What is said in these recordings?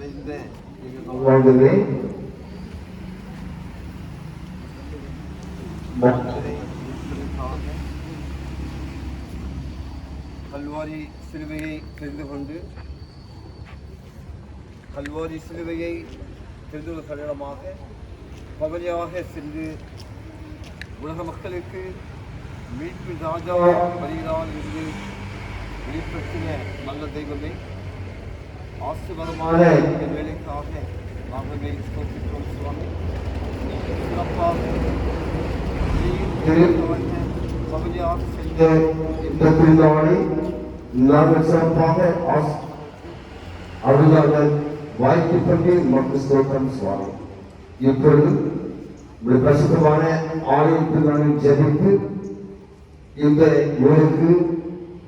வாழ்ந்ததே கல்வாரி சிலுவையை தெரிந்து கொண்டு கல்வாரி சிலுவையை தெரிந்துள்ள கல்யாணமாக பவனியாக சென்று உலக மக்களுக்கு மீட்பு ராஜா வருகிறான் என்று வெளிப்படுத்தின நல்ல தெய்வமே, ஆசீர்வாதமான இந்த வேலைக்காக நாங்கள் ஸ்தோத்திக்கிறோம் சுவாமி. சிறப்பாக பவனியாக சென்ற இந்த திருநாளை நாங்கள் சிறப்பாக அவர்களாக வாய்ப்பு கொண்டு மக்கள் ஸ்தோத்திரம் சுவாமி. இப்பொழுது பிரசுத்தமான ஆலயத்தில் நாங்கள் ஜெபித்து இந்த ஊருக்கு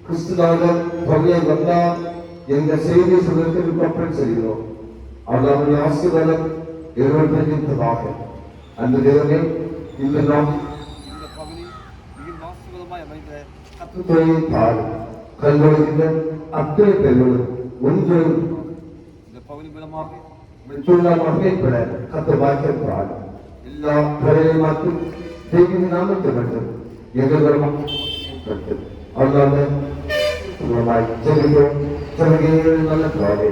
கிறிஸ்துநாதர் பவனியை வந்தார் என்ற செய்தி சொல்வதற்கு கப்பல் செல்கிறோம். அவருடைய ஆசீர்வாதம் இருப்பதாக அந்த தேவனே இந்த நாம் கல்வெடுகின்ற அத்தனை பெருளும் ஒன்று இந்த பகுதி மூலமாக பெற கத்த வாய்க்கிறார். எல்லா பழைய மாற்றும் தெய்வீக நாமத்தை மட்டும் எங்கள் அதனால ஜெபிக்கிறோம். ஜெபிக்கிறோம் நல்ல பிராவே.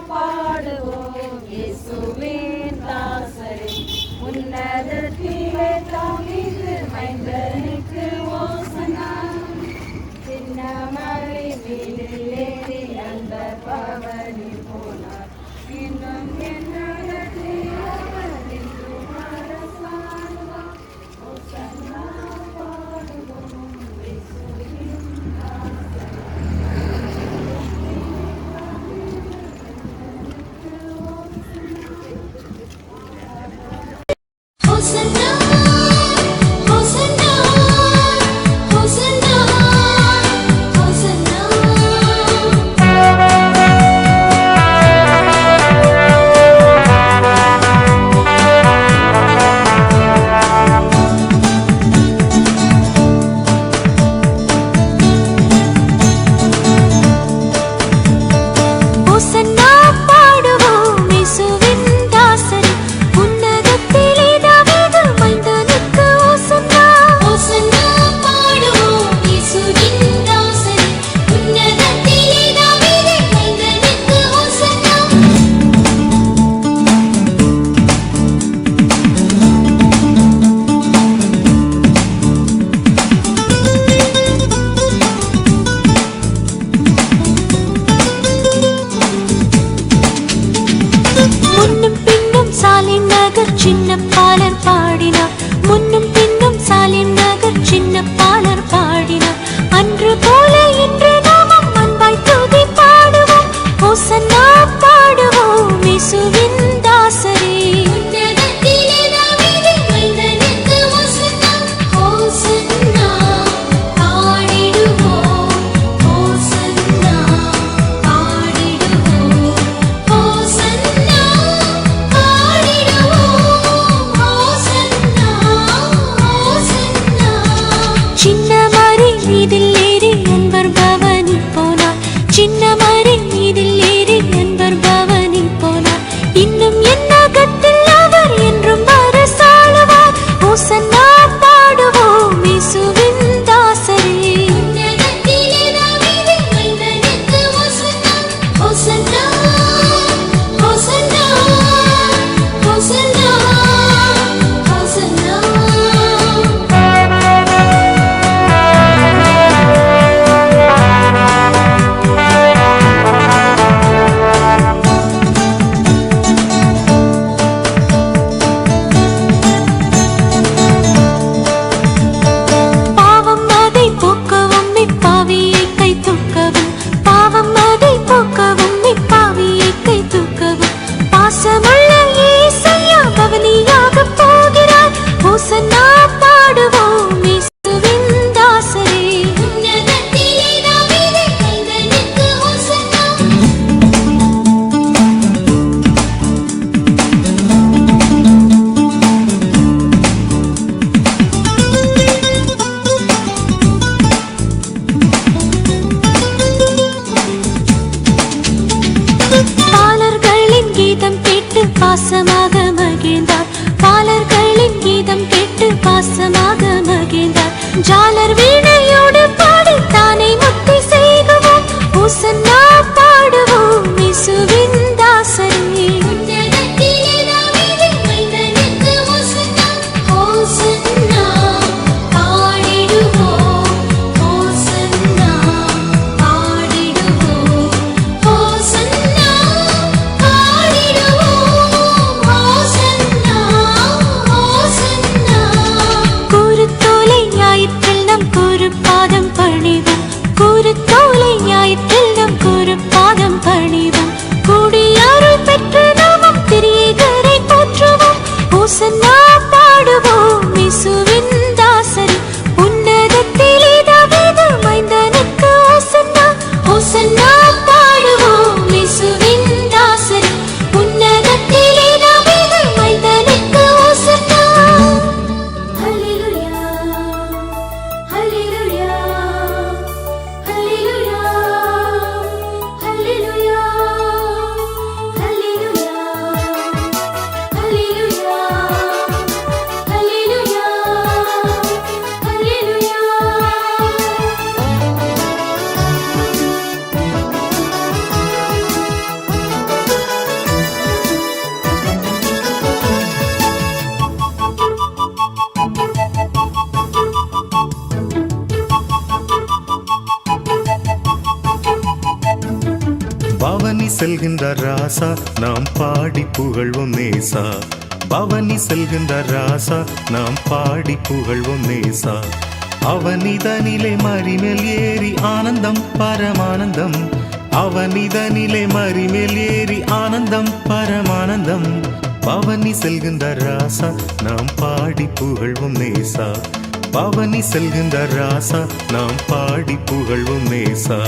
பாடுவோம் இயேசுவின் தாசரே, உன்னதத்திலே தாவீது மைந்தனுக்கு ஓசன்னா. சின்ன மலை மீதில் ஏறி அந்த பவனி போனார், இன்னும் என்னிடத்தில் அவர் என்றும் அரசாளுவார். ஓசன்னா பாடுவோம் இயேசுவின் தாசரே. பாலர்களின் கீதம் கேட்டு பாசமாக மகிழ்ந்தார். பாலர்களின் கீதம் கேட்டு பாசமாக மகிழ்ந்தார். ஜாலர் வீணையோடு பாடி தானை முத்தி செய்குவோம். ஓசன்னா பாடுவோம் இயேசுவின் தாசரே. ஓசன்னா பாடுவோம் இயேசுவின் தாசரே. உன்னதத்திலே தாவீது மைந்தனுக்கு ஓசன்னா. ஓசன்னா பாடுவோம் இயேசுவின் தாசரே. உன்னதத்திலே தாவீது மைந்தனுக்கு ஓசன்னா. ஹல்லேலூயா ஹல்லேலூயா ஹல்லேலூயா ஹல்லேலூயா பவனி செல்கின்ற ராசா நாம் பாடி புகழ்வோம் நேசா. பவனி செல்கின்ற ராசா நாம் பாடி புகழ்வோம் நேசா. அவனிதனிலே மரிமேல் ஏறி ஆனந்தம் பரமானந்தம். அவனிதனிலே மரிமேல் ஏறி ஆனந்தம் பரமானந்தம். பவனி செல்கின்ற ராசா நாம் பாடி புகழ்வோம் நேசா. பவனி செல்கின்ற ராசா நாம் பாடி புகழ்வோம் நேசா.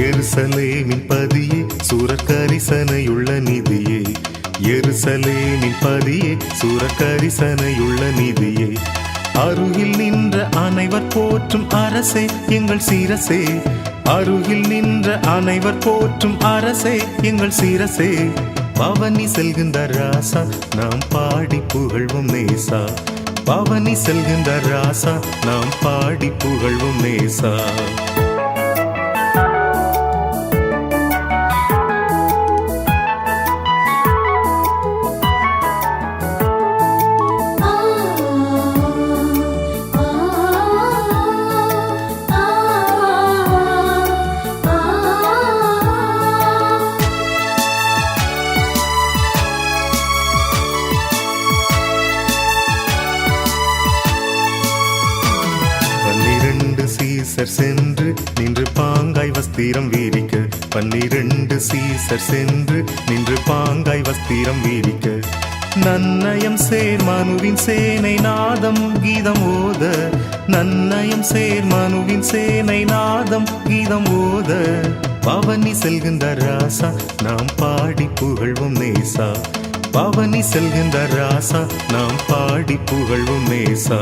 எருசலேமின் பதியே சூரக்கரிசனையுள்ள நிதியே. எருசலேமின் பதியே சூரக்கரிசனையுள்ள நிதியே. அருகில் நின்ற அனைவர் போற்றும் அரசே எங்கள் சிரசே. அருகில் நின்ற அனைவர் போற்றும் அரசே எங்கள் சிரசே. பவனி செல்கின்ற ராசா நாம் பாடி புகழ்வோம் நேசா. பவனி செல்கின்ற ராசா நாம் பாடி புகழ்வோம் நேசா. சீசர் சென்று நின்று பாங்காய் வஸ்திரம் வீரிக்க. 12 சீசர் சென்று நின்று பாங்காய் வஸ்திரம் வீரிக்க. நன்னயம் சேர் மனுவின் சேனை நாதம் கீதம் ஓத. நன்னயம் சேர் மனுவின் சேனை நாதம் கீதம் ஓத. பவனி செல்கின்ற ராசா நாம் பாடி புகழ்வோம் நேசா. பவனி செல்கின்ற ராசா நாம் பாடி புகழ்வோம் நேசா.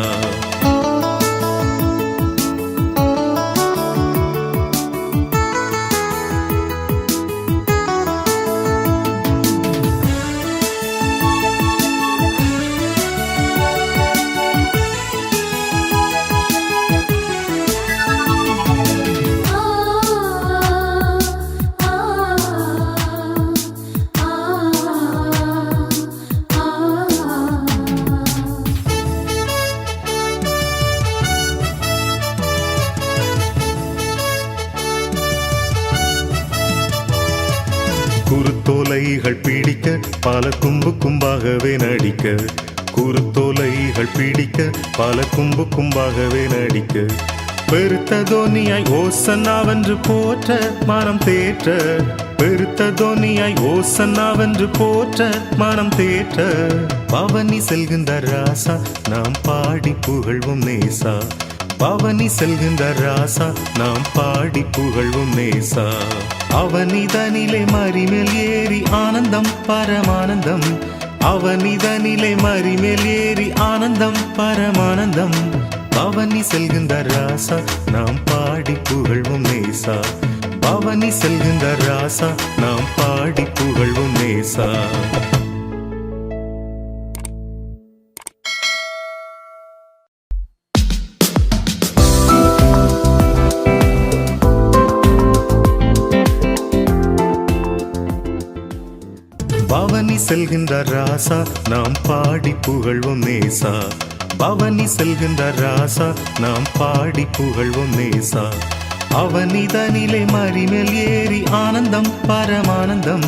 குருத்தோலைகள் பிடிக்க பல கும்பு கும்பாகவே நடிக்க. குருத்தோலைகள் பிடிக்க பல கும்பு கும்பாகவே நடிக்க பெருத்த தோனியாய் ஓசன்னாவென்று போற்ற மனம் தேற்ற பெருத்த தோனியாய் ஓசன்னாவென்று போற்ற மனம் தேற்ற பவனி செல்கின்ற ராசா நாம் பாடி புகழ்வோம் நேசா பவனி செல்கின்ற ராசா நாம் பாடி புகழ்வோம் நேசா அவனிதனிலே மறிமேல் ஏறி ஆனந்தம் பரமானந்தம் அவனிதனிலே மறிமேல் ஏறி ஆனந்தம் பரமானந்தம் பவனி செல்கின்ற ராசா நாம் பாடி புகழ்வோம் நேசா பவனி செல்கின்ற ராசா நாம் பாடி புகழ்வோம் நேசா பவனி செல்கின்ற ராசா நாம் பாடி புகழ்வோம் நேசா பவனி செல்கின்ற ராசா நாம் பாடி புகழ்வோம் நேசா அவனிதனிலே மறிமேல் ஏறி ஆனந்தம் பரமானந்தம்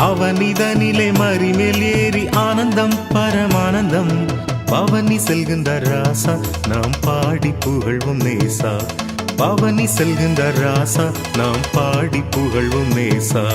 அவனிதனிலே மறிமேல் ஏறி ஆனந்தம் பரமானந்தம் பவனி செல்கின்ற ராசா நாம் பாடி புகழ்வோம் நேசா பவனி செல்கின்ற ராசா நாம் பாடி புகழ்வோம் நேசா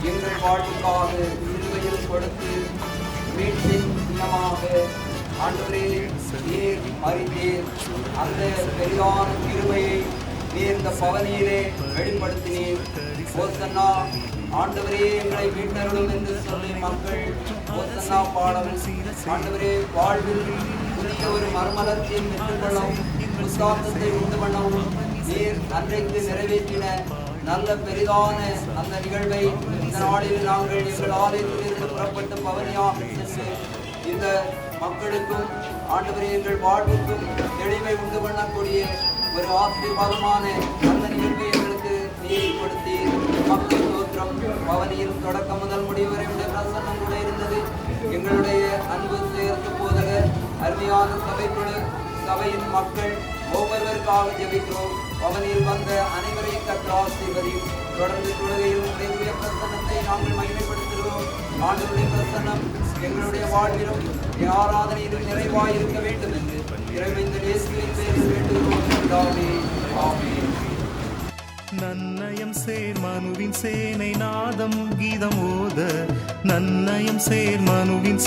எங்கள் வாழ்வுக்காக சிலுவையில் கொடுத்து மீட்பின் சின்னமாக ஆண்டவரே நீர் அறிந்தீர் அந்த பெரிதான கிருபையை நீர் இந்த பவனியிலே வெளிப்படுத்தினீர் ஓசன்னா ஆண்டவரே எங்களை மீட்டருளும் என்று சொல்லி மக்கள் ஓசன்னா பாடவும் ஆண்டவரே வாழ்வில் புதிய ஒரு மறுமலர்ச்சியை பெற்றுக்கொள்ளவும் புத்தாக்கத்தை உண்டு பண்ணவும் நீர் அன்றைக்கு நிறைவேற்றின நல்ல பெரிதான அந்த நிகழ்வை இந்த நாளில் நாங்கள் எங்கள் ஆலயத்திலிருந்து புறப்பட்டு பவனியாக சென்று இந்த மக்களுக்கும் ஆண்டவரே எங்கள் வாழ்வுக்கும் தெளிவை உண்டு பண்ணக்கூடிய ஒரு ஆசீர்வாதமான அந்த நிகழ்வை எங்களுக்கு நீர் கொடுத்தி மக்கள் தோற்றம் பவனியில் தொடக்கம் முதல் முடிவு வரை உடைய பிரசன்னம் கூட இருந்தது எங்களுடைய அன்பு சேர்த்து போதகர் அருமையான சபையின் மக்கள் ஒவ்வொருவருக்காக ஜெபிக்கிறோம் பவனியில் வந்த அனைவரையும் கற்று ஆசீர்வதியும் தொடர்ந்து தொழுகையில் உடைய பிரசன்னத்தை நாங்கள் மகிமைப்படுத்துகிறோம் ஆண்டவருடைய பிரசன்னம் எங்களுடைய வாழ்விலும் ஆராதனையிலும் நிறைவாய் இருக்க வேண்டும் என்று இறைவன் இயேசுவின் பேரில் வேண்டுகிறோம். ஆமென். நன்னயம் சேர் மனுவின் சேனை நாதம் கீதம் ஓத நன்னயம் சேர் மனுவின்